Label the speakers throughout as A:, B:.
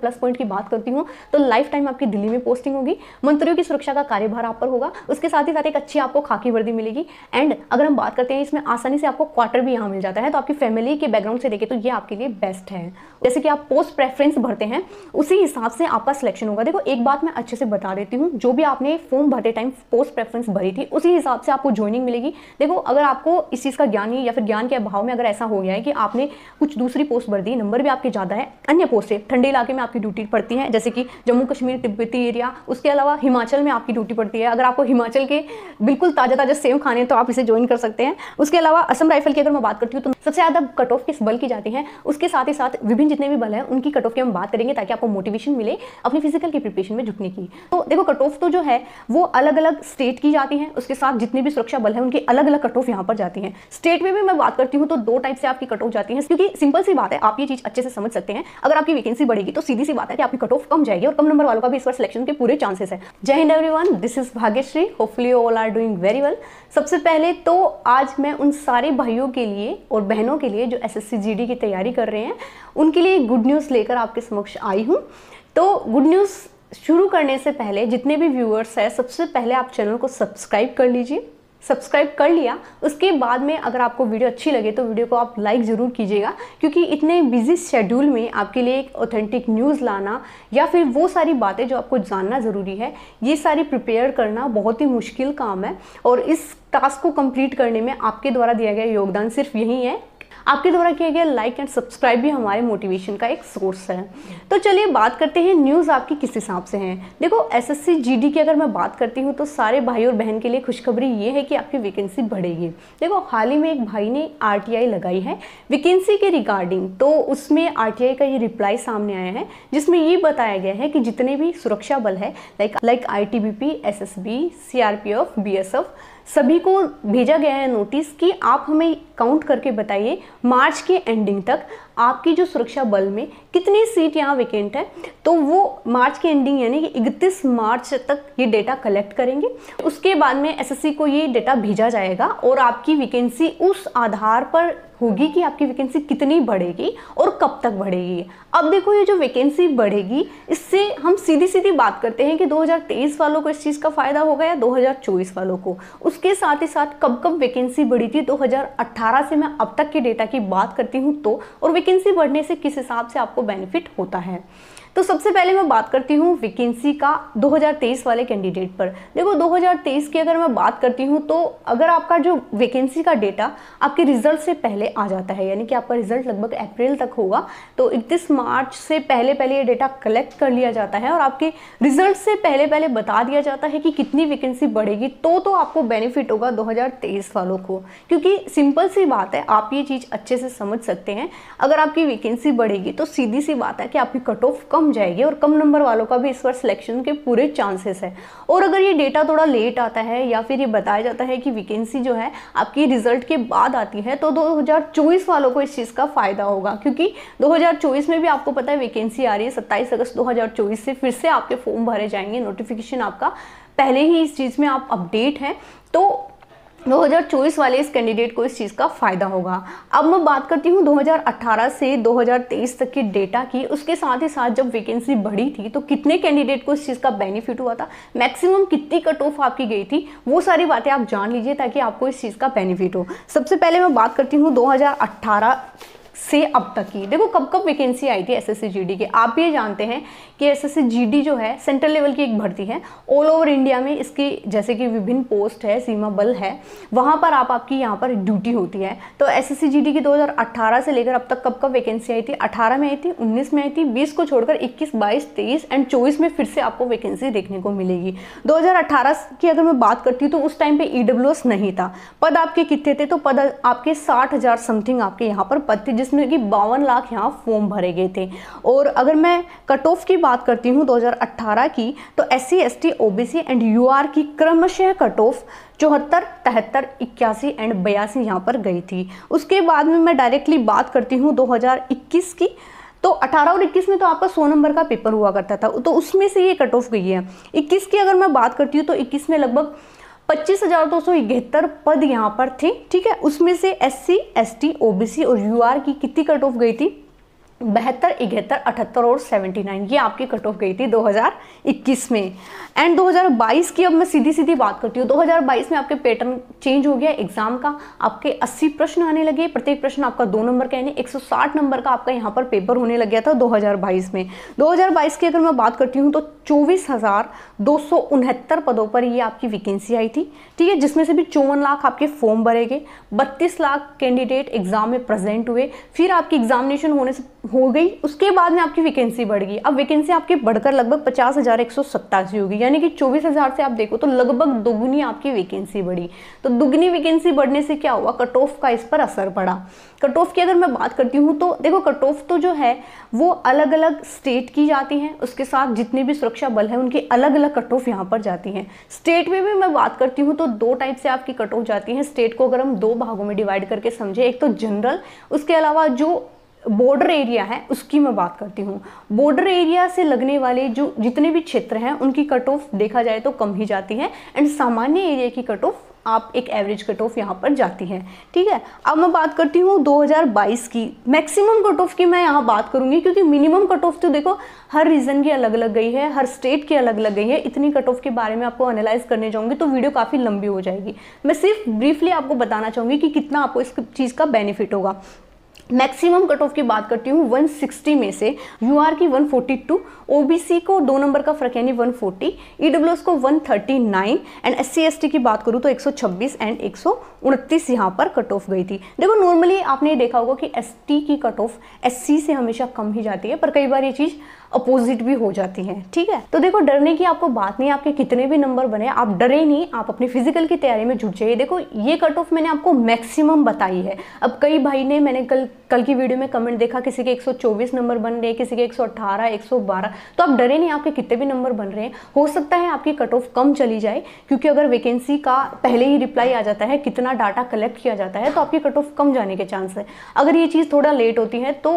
A: Plus point की बात करती हूँ तो लाइफ टाइम आपकी दिल्ली में पोस्टिंग होगी, मंत्रियों की सुरक्षा का कार्यभार आप पर होगा, उसके साथ ही साथ एक अच्छी आपको खाकी वर्दी मिलेगी। एंड अगर हम बात करते हैं इसमें आसानी से आपको क्वार्टर भी यहाँ मिल जाता है, तो आपकी फैमिली के बैकग्राउंड से देखें तो ये आपके लिए बेस्ट है। जैसे कि आप पोस्ट प्रेफरेंस भरते हैं उसी हिसाब से आपका सिलेक्शन होगा। देखो एक बात मैं अच्छे से बता देती हूँ, जो भी आपने फॉर्म भरते टाइम पोस्ट प्रेफरेंस भरी थी उसी हिसाब से आपको ज्वाइनिंग मिलेगी। देखो अगर आपको इस चीज़ का ज्ञान नहीं या फिर ज्ञान के अभाव में अगर ऐसा हो गया है कि आपने कुछ दूसरी पोस्ट भर दी, नंबर भी आपके ज़्यादा है, अन्य पोस्ट से ठंडे इलाके में आपकी ड्यूटी पड़ती है जैसे कि जम्मू कश्मीर तिब्बती एरिया, उसके अलावा हिमाचल में आपकी ड्यूटी पड़ती है। अगर आपको हिमाचल के बिल्कुल ताज़ा ताज़ा सेव खाने हैं तो आप इसे ज्वाइन कर सकते हैं। उसके अलावा असम राइफल की अगर मैं बात करती हूँ तो सबसे ज़्यादा कट ऑफ किस बल की जाती है, उसके साथ ही साथ विभिन्न जितने भी बल हैं उनकी कट ऑफ की हम बात करेंगे ताकि आपको मोटिवेशन मिले अपनी फिजिकल की प्रिपरेशन में जुटने की। तो देखो कट ऑफ तो जो है वो अलग अलग स्टेट की जाती है, उसके साथ जितने भी सुरक्षा बल है उनकी अलग अलग कट ऑफ यहाँ पर जाती है। स्टेट में भी मैं बात करती हूँ तो दो टाइप से आपकी कट ऑफ जाती है, क्योंकि सिंपल सी बात है, आप ये चीज अच्छे से समझ सकते हैं। अगर आपकी वैकेंसी बढ़ेगी तो सीधी सी बात है कि आपकी कट ऑफ कम जाएगी और कम नंबर वालों का भी इस बार सिलेक्शन के पूरे चांसेस है। जय हिंद everyone, this is Bhagyashree, hopefully all are doing very well. सबसे पहले तो आज मैं उन सारे भाइयों के लिए और बहनों के लिए जो एसएससी जीडी की तैयारी कर रहे हैं उनके लिए गुड न्यूज़ लेकर आपके समक्ष आई हूँ। तो गुड न्यूज़ शुरू करने से पहले जितने भी व्यूअर्स हैं सबसे पहले आप चैनल को सब्सक्राइब कर लीजिए। सब्सक्राइब कर लिया उसके बाद में अगर आपको वीडियो अच्छी लगे तो वीडियो को आप लाइक ज़रूर कीजिएगा, क्योंकि इतने बिजी शेड्यूल में आपके लिए एक ऑथेंटिक न्यूज़ लाना या फिर वो सारी बातें जो आपको जानना ज़रूरी है, ये सारी प्रिपेयर करना बहुत ही मुश्किल काम है। और इस टास्क को कंप्लीट करने में आपके द्वारा दिया गया योगदान सिर्फ यही है, आपके द्वारा किया गया लाइक एंड सब्सक्राइब भी हमारे मोटिवेशन का एक सोर्स है। तो चलिए बात करते हैं न्यूज़ आपकी किस हिसाब से है। देखो एसएससी जीडी की अगर मैं बात करती हूँ तो सारे भाई और बहन के लिए खुशखबरी ये है कि आपकी वैकेंसी बढ़ेगी। देखो हाल ही में एक भाई ने आरटीआई लगाई है वैकेंसी के रिगार्डिंग, तो उसमें आरटीआई का ये रिप्लाई सामने आया है जिसमें ये बताया गया है कि जितने भी सुरक्षा बल है like ITBP, SSB, CRPF, BSF, सभी को भेजा गया है नोटिस कि आप हमें काउंट करके बताइए मार्च के एंडिंग तक आपकी जो सुरक्षा बल में कितनी सीट यहाँ वैकेंट है। तो वो मार्च के एंडिंग यानी कि 31 मार्च तक ये डेटा कलेक्ट करेंगे। उसके बाद में एसएससी को ये डेटा भेजा जाएगा और आपकी वैकेंसी उस आधार पर होगी कि आपकी वैकेंसी कितनी बढ़ेगी और कब तक बढ़ेगी। अब देखो ये जो वैकेंसी बढ़ेगी इससे हम सीधी सीधी बात करते हैं कि 2023 वालों को इस चीज़ का फ़ायदा होगा या 2024 वालों को। उसके साथ ही साथ कब कब वैकेंसी बढ़ी थी 2018 से मैं अब तक के डेटा की बात करती हूँ तो, और वैकेंसी बढ़ने से किस हिसाब से आपको बेनिफिट होता है। तो सबसे पहले मैं बात करती हूँ वैकेंसी का 2023 वाले कैंडिडेट पर। देखो 2023 की अगर मैं बात करती हूँ तो अगर आपका जो वैकेंसी का डेटा आपके रिजल्ट से पहले आ जाता है, यानी कि आपका रिजल्ट लगभग अप्रैल तक होगा, तो 31 मार्च से पहले पहले ये डेटा कलेक्ट कर लिया जाता है और आपके रिजल्ट से पहले पहले बता दिया जाता है कि कितनी वैकेंसी बढ़ेगी, तो आपको बेनिफिट होगा 2023 वालों को। क्योंकि सिंपल सी बात है, आप ये चीज़ अच्छे से समझ सकते हैं, अगर आपकी वैकेंसी बढ़ेगी तो सीधी सी बात है कि आपकी कट ऑफ कम जाएगी और कम नंबर वालों का भी इस बार सिलेक्शन के पूरे चांसेस है। और अगर ये डेटा थोड़ा लेट आता है या फिर ये बताया जाता है कि वैकेंसी जो है आपकी रिजल्ट के बाद आती है तो 2024 वालों को इस चीज़ का फ़ायदा होगा, क्योंकि 2024 में भी आपको पता है वैकेंसी आ रही है। 27 अगस्त 2024 से फिर से आपके फॉर्म भरे जाएंगे, नोटिफिकेशन आपका पहले ही इस चीज़ में आप अपडेट हैं, तो 2024 वाले इस कैंडिडेट को इस चीज़ का फ़ायदा होगा। अब मैं बात करती हूँ 2018 से 2023 तक के डेटा की। उसके साथ ही साथ जब वैकेंसी बढ़ी थी तो कितने कैंडिडेट को इस चीज़ का बेनिफिट हुआ था, मैक्सिमम कितनी कट ऑफ आपकी गई थी, वो सारी बातें आप जान लीजिए ताकि आपको इस चीज़ का बेनिफिट हो। सबसे पहले मैं बात करती हूँ 2018 से अब तक की। देखो कब कब वैकेंसी आई थी एसएससी जीडी के। आप ये जानते हैं कि एसएससी जीडी जो है सेंट्रल लेवल की एक भर्ती है, ऑल ओवर इंडिया में इसकी जैसे कि विभिन्न पोस्ट है, सीमा बल है, वहाँ पर आपकी यहाँ पर ड्यूटी होती है। तो एसएससी जीडी की 2018 से लेकर अब तक कब कब वैकेंसी आई थी, 18 में आई थी, 19 में आई थी, 20 को छोड़कर 21, 22, 23 एंड 24 में फिर से आपको वैकेंसी देखने को मिलेगी। 2018 की अगर मैं बात करती हूँ तो उस टाइम पे ईडब्ल्यूएस नहीं था। पद आपके कितने थे, तो पद आपके 60,000 समथिंग आपके यहाँ पर पद थे, जिसमें कि 52 लाख यहाँ फॉर्म भरे गए थे। और अगर मैं कट ऑफ की बात करती हूँ 2018 की, तो SC, ST, OBC and UR की क्रमशः कट ऑफ 74, 73, 81 एंड 82 यहाँ पर गई थी। उसके बाद में मैं डायरेक्टली बात करती हूँ 2021 की, तो 18 और 21 में तो आपका 100 नंबर का पेपर हुआ करता था, तो उसमें से ये कट ऑफ गई है। 21 की अगर मैं बात करती हूँ तो 21 में लगभग 25,271 पद यहाँ पर थे, ठीक है। उसमें से SC, ST, OBC और UR की कितनी कट ऑफ गई थी, 72, 71, 78 और 79 ये आपकी कट ऑफ गई थी 2021 में। एंड 2022 की अब मैं सीधी सीधी बात करती हूँ। 2022 में आपके पैटर्न चेंज हो गया एग्जाम का, आपके 80 प्रश्न आने लगे, प्रत्येक प्रश्न आपका 2 नंबर का, यानी 160 नंबर का आपका यहाँ पर पेपर होने लग गया था 2022 में। 2022 की अगर मैं बात करती हूँ तो 24,269 पदों पर ये आपकी वैकेंसी आई थी, ठीक है, जिसमें से भी 54 लाख आपके फॉर्म भरे गए, 32 लाख कैंडिडेट एग्जाम में प्रेजेंट हुए, फिर आपकी एग्जामिनेशन होने से हो गई, उसके बाद में आपकी वैकेंसी बढ़ गई। अब वैकेंसी आपकी बढ़कर लगभग 50,187 होगी, यानी कि 24,000 से आप देखो तो लगभग दोगुनी आपकी वैकेंसी बढ़ी। तो दुगनी वैकेंसी बढ़ने से क्या हुआ, कट ऑफ का इस पर असर पड़ा। कट ऑफ की अगर मैं बात करती हूँ तो देखो कट ऑफ तो जो है वो अलग अलग स्टेट की जाती हैं, उसके साथ जितने भी सुरक्षा बल है उनकी अलग अलग कट ऑफ यहाँ पर जाती हैं। स्टेट में भी मैं बात करती हूँ तो 2 टाइप से आपकी कट ऑफ जाती हैं। स्टेट को अगर हम 2 भागों में डिवाइड करके समझे, एक तो जनरल, उसके अलावा जो बॉर्डर एरिया है उसकी मैं बात करती हूँ। बॉर्डर एरिया से लगने वाले जो जितने भी क्षेत्र हैं उनकी कट ऑफ देखा जाए तो कम ही जाती है, एंड सामान्य एरिया की कट ऑफ आप एक एवरेज कट ऑफ यहाँ पर जाती है, ठीक है। अब मैं बात करती हूँ 2022 की मैक्सिमम कट ऑफ की मैं यहाँ बात करूँगी, क्योंकि मिनिमम कट ऑफ तो देखो हर रीजन की अलग अलग गई है, हर स्टेट की अलग अलग गई है। इतनी कट ऑफ के बारे में आपको एनालाइज करने जाऊँगी तो वीडियो काफ़ी लंबी हो जाएगी। मैं सिर्फ ब्रीफली आपको बताना चाहूँगी कि कितना आपको इस चीज़ का बेनिफिट होगा। मैक्सिमम कट ऑफ की बात करती हूँ 160 में से यूआर की 142, ओबीसी को 2 नंबर का फर्क यानी 140, ईडब्ल्यूएस को 139 एंड एससी एसटी की बात करूँ तो 126 एंड 129 यहाँ पर कट ऑफ गई थी। देखो नॉर्मली आपने देखा होगा कि एसटी की कट ऑफ एससी से हमेशा कम ही जाती है, पर कई बार ये चीज़ अपोजिट भी हो जाती है, ठीक है। तो देखो डरने की आपको बात नहीं, आपके कितने भी नंबर बने आप डरे नहीं, आप अपनी फिजिकल की तैयारी में जुट जाइए। देखो ये कट ऑफ मैंने आपको मैक्सिमम बताई है। अब कई भाई ने मैंने कल की वीडियो में कमेंट देखा, किसी के 124 नंबर बन रहे हैं, किसी के 118, 112, तो आप डरे नहीं, आपके कितने भी नंबर बन रहे हैं। हो सकता है आपकी कट ऑफ कम चली जाए, क्योंकि अगर वैकेंसी का पहले ही रिप्लाई आ जाता है, कितना डाटा कलेक्ट किया जाता है, तो आपकी कट ऑफ कम जाने के चांस है। अगर ये चीज़ थोड़ा लेट होती है तो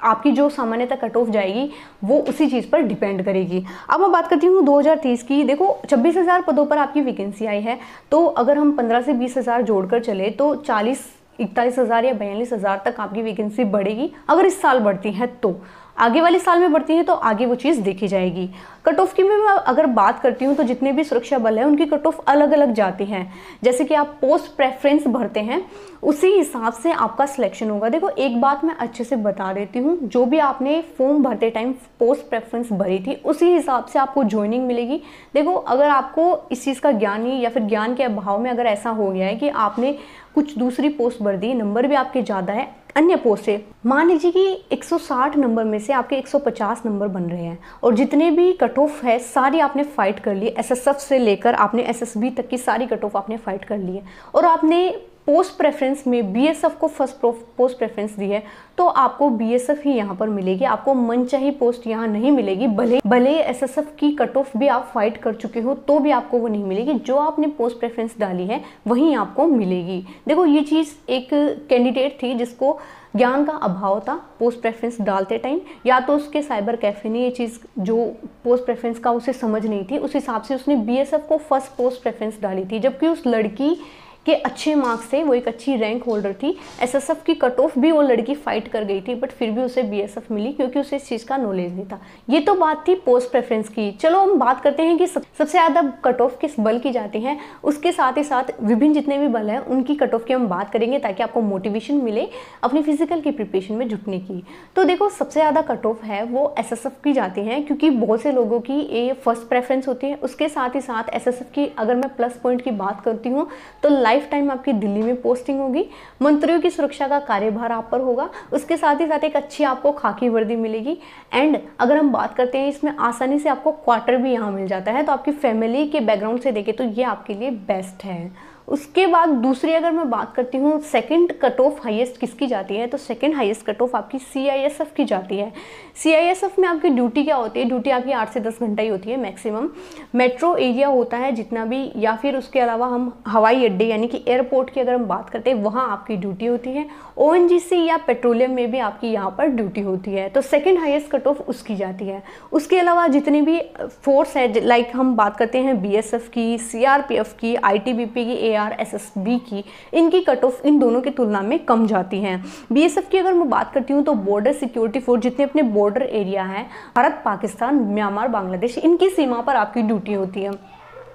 A: आपकी जो सामान्यतः कट ऑफ जाएगी वो उसी चीज़ पर डिपेंड करेगी। अब मैं बात करती हूँ 2030 की। देखो 26,000 पदों पर आपकी वैकेंसी आई है, तो अगर हम 15 से 20,000 जोड़कर चले तो 41,000 या 42,000 तक आपकी वैकेंसी बढ़ेगी। अगर इस साल बढ़ती है तो, आगे वाले साल में बढ़ती है तो आगे वो चीज़ देखी जाएगी। कट ऑफ की मैं अगर बात करती हूँ तो जितने भी सुरक्षा बल है उनकी कट ऑफ अलग अलग जाती हैं। जैसे कि आप पोस्ट प्रेफरेंस भरते हैं उसी हिसाब से आपका सिलेक्शन होगा। देखो एक बात मैं अच्छे से बता देती हूँ, जो भी आपने फॉर्म भरते टाइम पोस्ट प्रेफरेंस भरी थी उसी हिसाब से आपको ज्वाइनिंग मिलेगी। देखो अगर आपको इस चीज़ का ज्ञान नहीं, या फिर ज्ञान के अभाव में अगर ऐसा हो गया है कि आपने कुछ दूसरी पोस्ट भर दी, नंबर भी आपके ज़्यादा है अन्य पोस्ट से, मान लीजिए कि 160 नंबर में से आपके 150 नंबर बन रहे हैं और जितने भी कट ऑफ है सारी आपने फाइट कर ली, एसएसएफ से लेकर आपने एसएसबी तक की सारी कट ऑफ आपने फाइट कर ली है, और आपने पोस्ट प्रेफरेंस में बीएसएफ को फर्स्ट पोस्ट प्रेफरेंस दी है, तो आपको बीएसएफ ही यहाँ पर मिलेगी। आपको मनचाही पोस्ट यहाँ नहीं मिलेगी। भले एसएसएफ की कट ऑफ भी आप फाइट कर चुके हो तो भी आपको वो नहीं मिलेगी। जो आपने पोस्ट प्रेफरेंस डाली है वहीं आपको मिलेगी। देखो ये चीज़ एक कैंडिडेट थी जिसको ज्ञान का अभाव था पोस्ट प्रेफरेंस डालते टाइम, या तो उसके साइबर कैफे ने ये चीज़ जो पोस्ट प्रेफरेंस का उसे समझ नहीं थी, उस हिसाब से उसने बीएसएफ को फर्स्ट पोस्ट प्रेफरेंस डाली थी, जबकि उस लड़की के अच्छे मार्क्स थे, वो एक अच्छी रैंक होल्डर थी। एसएसएफ की कट ऑफ भी वो लड़की फाइट कर गई थी, बट फिर भी उसे बीएसएफ मिली क्योंकि उसे इस चीज़ का नॉलेज नहीं था। ये तो बात थी पोस्ट प्रेफरेंस की। चलो हम बात करते हैं कि सबसे ज़्यादा कट ऑफ किस बल की जाती है, उसके साथ ही साथ विभिन्न जितने भी बल हैं उनकी कट ऑफ की हम बात करेंगे, ताकि आपको मोटिवेशन मिले अपनी फिजिकल की प्रिपरेशन में जुटने की। तो देखो सबसे ज़्यादा कट ऑफ है वो एसएसएफ की जाती है, क्योंकि बहुत से लोगों की ये फर्स्ट प्रेफरेंस होती है। उसके साथ ही साथ एसएसएफ की अगर मैं प्लस पॉइंट की बात करती हूँ तो लाइफ टाइम आपकी दिल्ली में पोस्टिंग होगी, मंत्रियों की सुरक्षा का कार्यभार आप पर होगा, उसके साथ ही साथ एक अच्छी आपको खाकी वर्दी मिलेगी। एंड अगर हम बात करते हैं इसमें आसानी से आपको क्वार्टर भी यहाँ मिल जाता है, तो आपकी फैमिली के बैकग्राउंड से देखें तो ये आपके लिए बेस्ट है। उसके बाद दूसरी अगर मैं बात करती हूँ सेकंड कट ऑफ हाईएस्ट किसकी जाती है, तो सेकंड हाईएस्ट कट ऑफ आपकी सीआईएसएफ की जाती है। सीआईएसएफ में आपकी ड्यूटी क्या होती है, ड्यूटी आपकी 8 से 10 घंटा ही होती है मैक्सिमम। मेट्रो एरिया होता है जितना भी, या फिर उसके अलावा हम हवाई अड्डे यानी कि एयरपोर्ट की अगर हम बात करते हैं वहाँ आपकी ड्यूटी होती है। ओएनजीसी या पेट्रोलियम में भी आपकी यहाँ पर ड्यूटी होती है, तो सेकेंड हाईएस्ट कट ऑफ उसकी जाती है। उसके अलावा जितनी भी फोर्स है, लाइक हम बात करते हैं बीएसएफ की, सीआरपीएफ की, आईटीबीपी की, ARSSB की, इनकी कट ऑफ इन दोनों की तुलना में कम जाती है। BSF की अगर मैं बात करती हूँ तो बॉर्डर सिक्योरिटी फोर्स, जितने अपने बॉर्डर एरिया हैं भारत, पाकिस्तान, म्यांमार, बांग्लादेश, इनकी सीमा पर आपकी ड्यूटी होती है,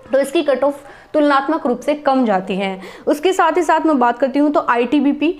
A: तो इसकी कट ऑफ तुलनात्मक रूप से कम जाती है। उसके साथ ही साथ मैं बात करती हूँ तो ITBP,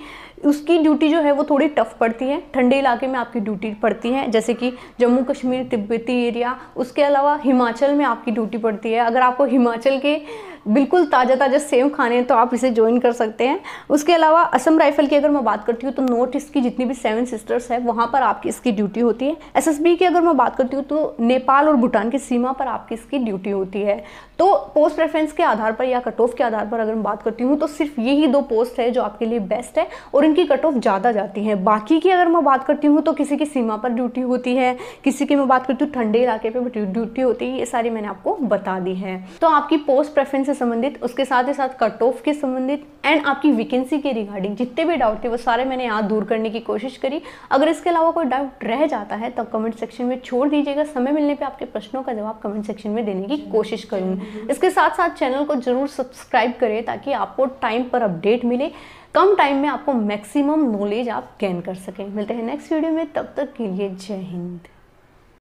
A: उसकी ड्यूटी जो है वो थोड़ी टफ पड़ती है, ठंडे इलाके में आपकी ड्यूटी पड़ती है, जैसे कि जम्मू कश्मीर, तिब्बती एरिया। उसके अलावा हिमाचल में आपकी ड्यूटी पड़ती है। अगर आपको हिमाचल के बिल्कुल ताज़ा ताज़ा सेव खाने हैं तो आप इसे ज्वाइन कर सकते हैं। उसके अलावा असम राइफल की अगर मैं बात करती हूँ तो नॉर्थ ईस्ट की जितनी भी 7 सिस्टर्स है वहाँ पर आपकी इसकी ड्यूटी होती है। SSB की अगर मैं बात करती हूँ तो नेपाल और भूटान की सीमा पर आपकी इसकी ड्यूटी होती है। तो पोस्ट प्रेफरेंस के आधार पर या कट ऑफ के आधार पर अगर मैं बात करती हूँ तो सिर्फ यही 2 पोस्ट है जो आपके लिए बेस्ट है और इनकी कट ऑफ ज़्यादा जाती है। बाकी की अगर मैं बात करती हूँ तो किसी की सीमा पर ड्यूटी होती है, किसी की मैं बात करती हूँ ठंडे इलाके पर ड्यूटी होती है। ये सारी मैंने आपको बता दी है। तो आपकी पोस्ट प्रेफरेंस से संबंधित, उसके साथ ही साथ कट ऑफ के संबंधित एंड आपकी वैकेंसी के रिगार्डिंग जितने भी डाउट थे वो सारे मैंने यहाँ दूर करने की कोशिश करी। अगर इसके अलावा कोई डाउट रह जाता है तो कमेंट सेक्शन में छोड़ दीजिएगा। समय मिलने पे आपके प्रश्नों का जवाब कमेंट सेक्शन में देने की कोशिश करूँगी। इसके साथ साथ चैनल को जरूर सब्सक्राइब करें ताकि आपको टाइम पर अपडेट मिले, कम टाइम में आपको मैक्सिमम नॉलेज आप गेन कर सकें। मिलते हैं नेक्स्ट वीडियो में, तब तक के लिए जय हिंद।